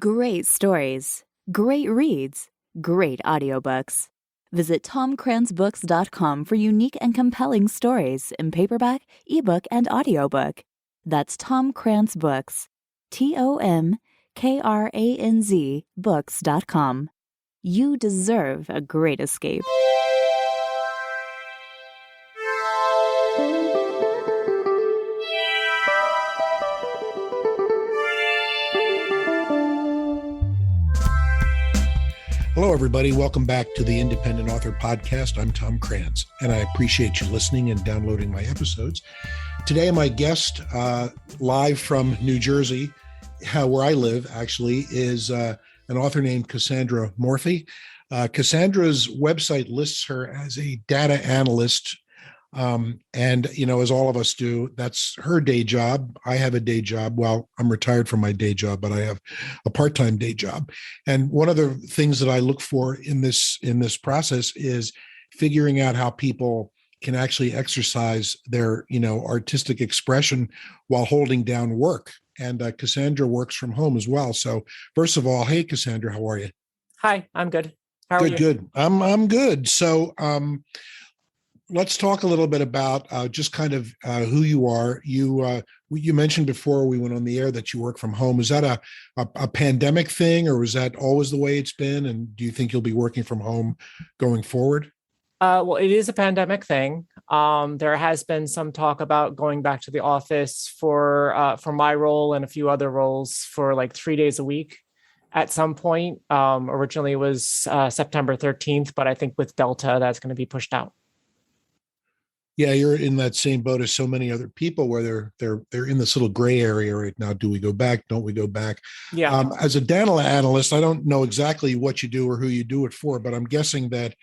Great stories, great reads, great audiobooks. Visit tomcransbooks.com for unique and compelling stories in paperback, ebook, and audiobook. That's Tom Crans Books. TOMKRANZ books.com. You deserve a great escape. Hello, everybody. Welcome back to the Independent Author Podcast. I'm Tom Crans, and I appreciate you listening and downloading my episodes. Today, my guest, live from New Jersey, where I live, actually, is an author named Cassandra Morphy. Cassandra's website lists her as a data analyst. And, as all of us do, that's her day job. I have a day job. Well, I'm retired from my day job, but I have a part-time day job. And one of the things that I look for in this process is figuring out how people can actually exercise their, artistic expression while holding down work. And Cassandra works from home as well. So first of all, hey, Cassandra, how are you? Hi, I'm good. How are you? Good. I'm good. So, let's talk a little bit about just kind of who you are. You mentioned before we went on the air that you work from home. Is that a pandemic thing, or was that always the way it's been? And do you think you'll be working from home going forward? Well, it is a pandemic thing. There has been some talk about going back to the office for my role and a few other roles for like 3 days a week at some point. Originally it was September 13th, but I think with Delta, that's going to be pushed out. Yeah, you're in that same boat as so many other people where they're in this little gray area right now. Do we go back? Don't we go back? Yeah. As a data analyst, I don't know exactly what you do or who you do it for, but I'm guessing that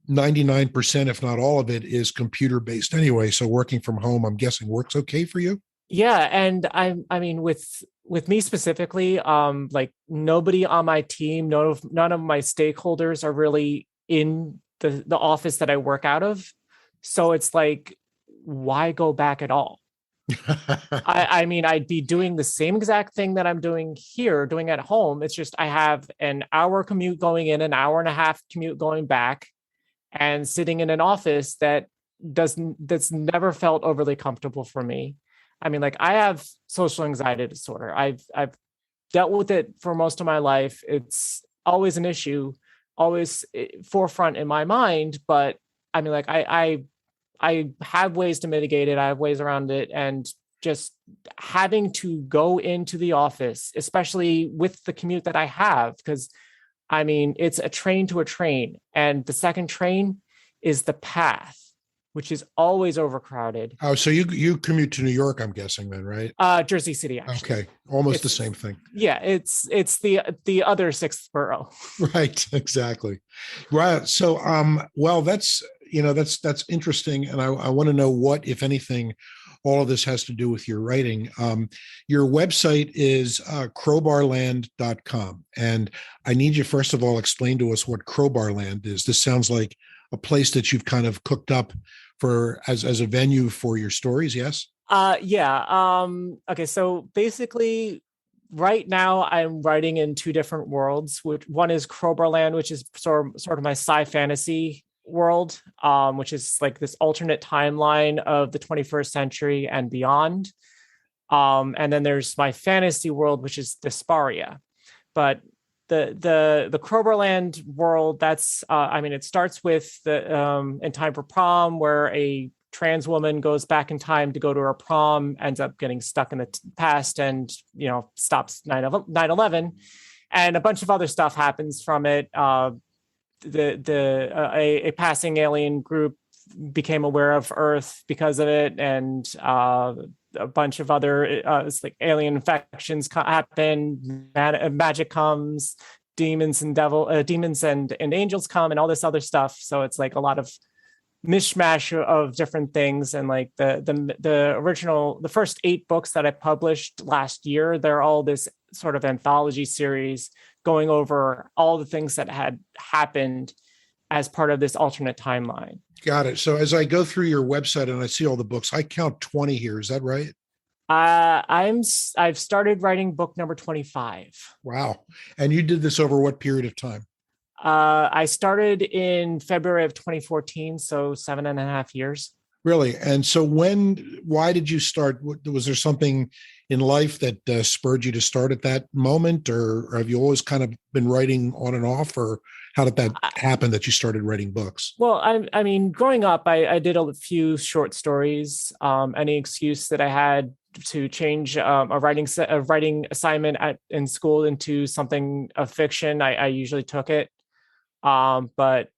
99%, if not all of it, is computer-based anyway. So working from home, I'm guessing works okay for you? Yeah. And I mean, with me specifically, like nobody on my team, none of my stakeholders are really in the office that I work out of. So it's like, why go back at all? I mean, I'd be doing the same exact thing that I'm doing here, doing at home. It's just I have an hour commute going in, an hour and a half commute going back, and sitting in an office that's never felt overly comfortable for me. I mean, like I have social anxiety disorder. I've dealt with it for most of my life. It's always an issue, always forefront in my mind, but I mean, like I have ways to mitigate it. I have ways around it, and just having to go into the office, especially with the commute that I have, because I mean, it's a train to a train, and the second train is the path, which is always overcrowded. Oh, so you commute to New York, I'm guessing then, right? Jersey City, actually. Okay, almost the same thing. Yeah, it's the other sixth borough. Right, exactly. Right. So, well, that's interesting, and I want to know what, if anything, all of this has to do with your writing. Your website is crowbarland.com, and I need you first of all explain to us what Crowbarland is. This sounds like a place that you've kind of cooked up for as a venue for your stories. Yes. Yeah. Okay. So basically, right now I'm writing in two different worlds. Which one is Crowbarland, which is sort of my sci-fantasy world, which is like this alternate timeline of the 21st century and beyond. And then there's my fantasy world, which is Disparia. But the Crowbarland world, that's I mean, it starts with the In Time for Prom, where a trans woman goes back in time to go to her prom, ends up getting stuck in the past, and stops 9/11, and a bunch of other stuff happens from it. A passing alien group became aware of Earth because of it, and a bunch of other like alien infections happen. Magic comes, demons and angels come, and all this other stuff. So it's like a lot of mishmash of different things. And like the first 8 books that I published last year, they're all this sort of anthology series going over all the things that had happened as part of this alternate timeline. Got it. So as I go through your website and I see all the books, I count 20 here. Is that right? I've started writing book number 25. Wow. And you did this over what period of time? I started in February of 2014, so 7.5 years. Really? And so why did you start? Was there something in life that spurred you to start at that moment, or have you always kind of been writing on and off, or how did that happen that you started writing books? Well, I mean, growing up, I did a few short stories. Any excuse that I had to change a writing assignment in school into something of fiction, I usually took it. But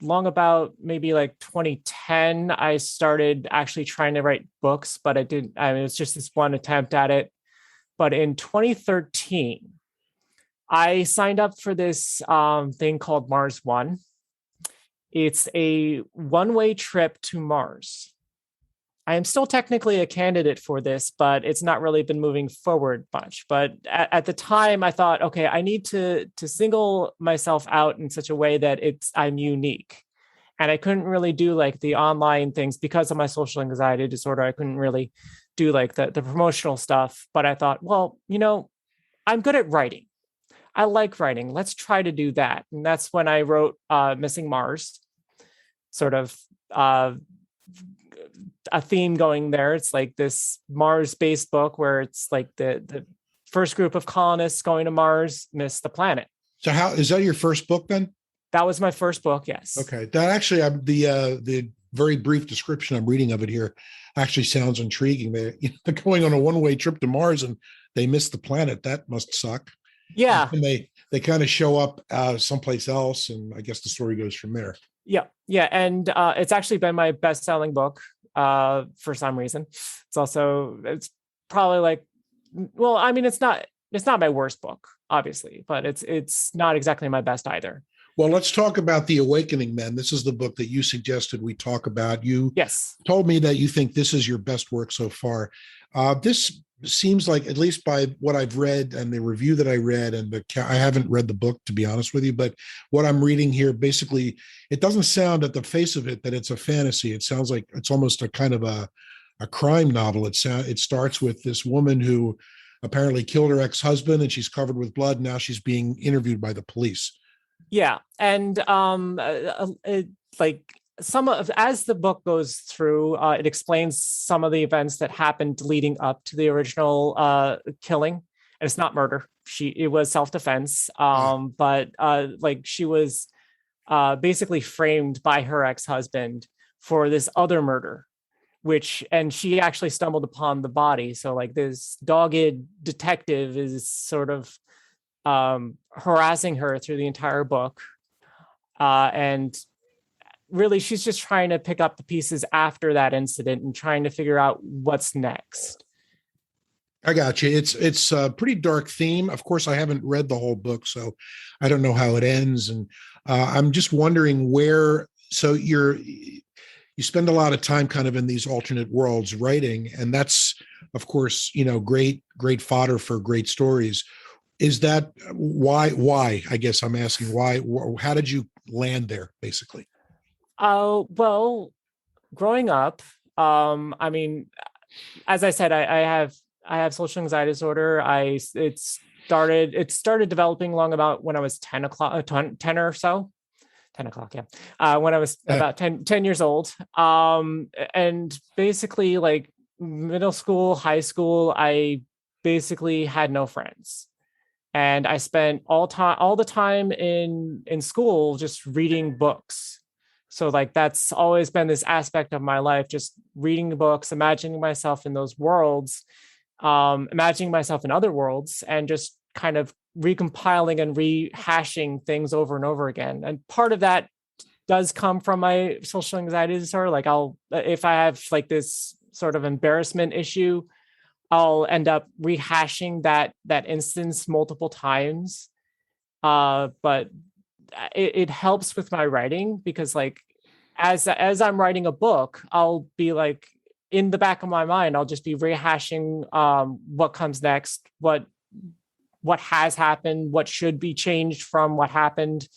long about maybe like 2010, I started actually trying to write books, but it was just this one attempt at it. But in 2013, I signed up for this thing called Mars One. It's a one-way trip to Mars. I am still technically a candidate for this, but it's not really been moving forward much. But at the time, I thought, okay, I need to single myself out in such a way that I'm unique. And I couldn't really do like the online things because of my social anxiety disorder. I couldn't really do like the promotional stuff. But I thought, well, I'm good at writing. I like writing. Let's try to do that. And that's when I wrote Missing Mars, sort of a theme going there. It's like this Mars-based book where it's like the first group of colonists going to Mars miss the planet. So how is that your first book then? That was my first book, yes. Okay. That actually, the very brief description I'm reading of it here actually sounds intriguing. They're going on a one-way trip to Mars and they miss the planet. That must suck. Yeah. And they kind of show up someplace else, and I guess the story goes from there. Yeah. And it's actually been my best-selling book for some reason. It's probably like, well, I mean, it's not my worst book, obviously, but it's not exactly my best either. Well, let's talk about The Awakening then. This is the book that you suggested we talk about. You told me that you think this is your best work so far. This seems like, at least by what I've read and the review that I read, and I haven't read the book, to be honest with you, but what I'm reading here, basically, it doesn't sound at the face of it that it's a fantasy. It sounds like it's almost a kind of a crime novel. It starts with this woman who apparently killed her ex-husband, and she's covered with blood. Now she's being interviewed by the police. Yeah. And as the book goes through, it explains some of the events that happened leading up to the original killing. And it's not murder. It was self-defense. But she was basically framed by her ex-husband for this other murder, and she actually stumbled upon the body. So like this dogged detective is sort of harassing her through the entire book. And really, she's just trying to pick up the pieces after that incident and trying to figure out what's next. I got you. It's a pretty dark theme. Of course, I haven't read the whole book, so I don't know how it ends. And I'm just wondering so you spend a lot of time kind of in these alternate worlds writing, and that's, of course, great fodder for great stories. Is that why, I guess I'm asking why, how did you land there, basically? Well, growing up, I mean, as I said, I have social anxiety disorder. It started developing long about when I was 10 or so. 10 o'clock, yeah. When I was about 10 years old. And basically like middle school, high school, I basically had no friends. And I spent all the time in school just reading books. So like that's always been this aspect of my life, just reading the books, imagining myself in those worlds, imagining myself in other worlds, and just kind of recompiling and rehashing things over and over again. And part of that does come from my social anxiety disorder. Like if I have like this sort of embarrassment issue, I'll end up rehashing that instance multiple times. But it helps with my writing because like as I'm writing a book, I'll be like in the back of my mind, I'll just be rehashing what comes next, what has happened, what should be changed from what happened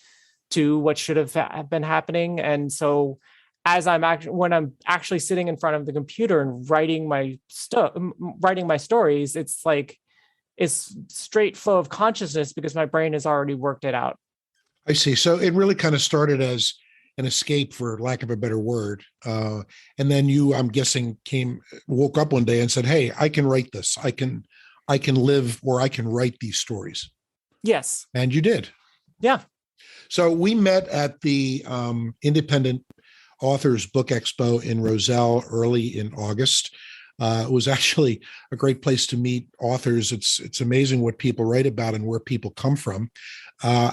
to what should have been happening. And so when I'm actually sitting in front of the computer and writing my stories, it's like it's straight flow of consciousness because my brain has already worked it out. I see. So it really kind of started as an escape, for lack of a better word. And then you, I'm guessing, woke up one day and said, "Hey, I can write this. I can live, or I can write these stories." Yes. And you did. Yeah. So we met at the Independent Authors Book Expo in Roselle early in August. It was actually a great place to meet authors. It's amazing what people write about and where people come from.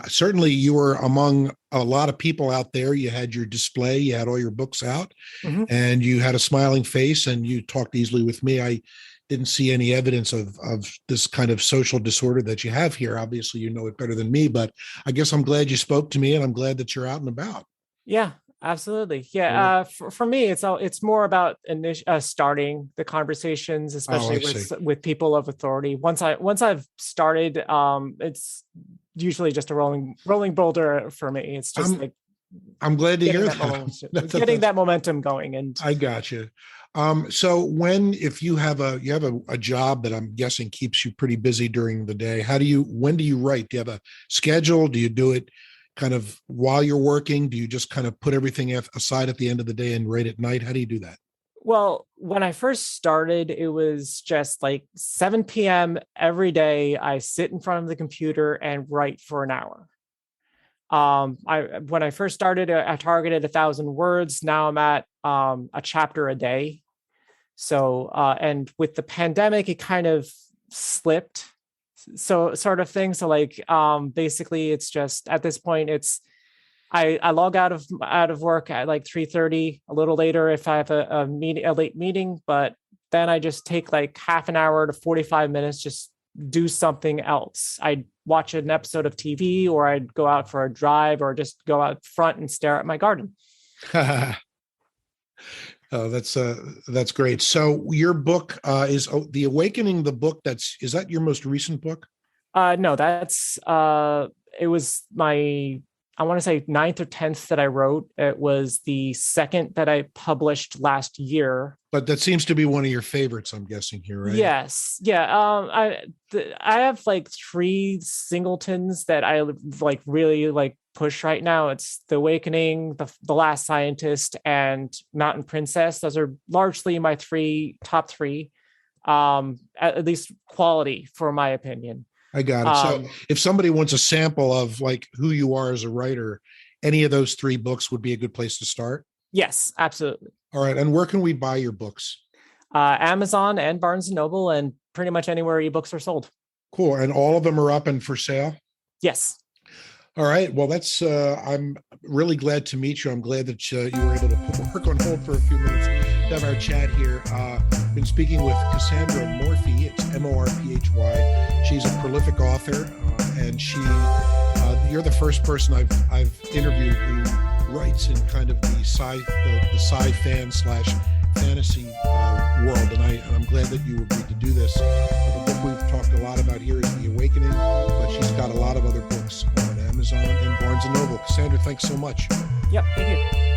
Certainly, you were among a lot of people out there. You had your display, you had all your books out, and you had a smiling face, and you talked easily with me. I didn't see any evidence of this kind of social disorder that you have here. Obviously, you know it better than me, but I guess I'm glad you spoke to me, and I'm glad that you're out and about. Yeah. Absolutely. Yeah. For me, it's more about starting the conversations, especially with people of authority. Once I've started, it's usually just a rolling boulder for me. It's just I'm glad to hear that. Getting that momentum going. And I got you. So if you have a job that I'm guessing keeps you pretty busy during the day, when do you write? Do you have a schedule? Do you do it kind of while you're working? Do you just kind of put everything aside at the end of the day and write at night? How do you do that? Well, when I first started, it was just like 7 p.m. every day. I sit in front of the computer and write for an hour. When I first started, I targeted 1,000 words. Now I'm at a chapter a day. So, and with the pandemic, it kind of slipped. So sort of thing. So like, basically it's just at this point, I log out of work at like 3:30, a little later if I have a late meeting, but then I just take like half an hour to 45 minutes, just do something else. I'd watch an episode of TV, or I'd go out for a drive, or just go out front and stare at my garden. Oh, that's great. So your book is The Awakening, the book is that your most recent book? No, it was my, I want to say 9th or 10th that I wrote. It was the second that I published last year. But that seems to be one of your favorites, I'm guessing here, right? Yes. Yeah. I have like 3 singletons that I like really like push right now. It's The Awakening, The Last Scientist, and Mountain Princess. Those are largely my top three, at least quality, for my opinion. I got it. So if somebody wants a sample of like who you are as a writer, any of those 3 books would be a good place to start? Yes, absolutely. All right. And where can we buy your books? Amazon and Barnes & Noble, and pretty much anywhere ebooks are sold. Cool. And all of them are up and for sale? Yes. All right. Well, I'm really glad to meet you. I'm glad that you were able to put work on hold for a few minutes to have our chat here. Been speaking with Cassandra Morphy. It's Morphy. She's a prolific author, and you're the first person I've interviewed who writes in kind of the Sci-Fan / fantasy world, and I'm glad that you agreed to do this. The book we've talked a lot about here is The Awakening, but she's got a lot of other books on Amazon and Barnes & Noble. Cassandra, thanks so much. Yep, thank you.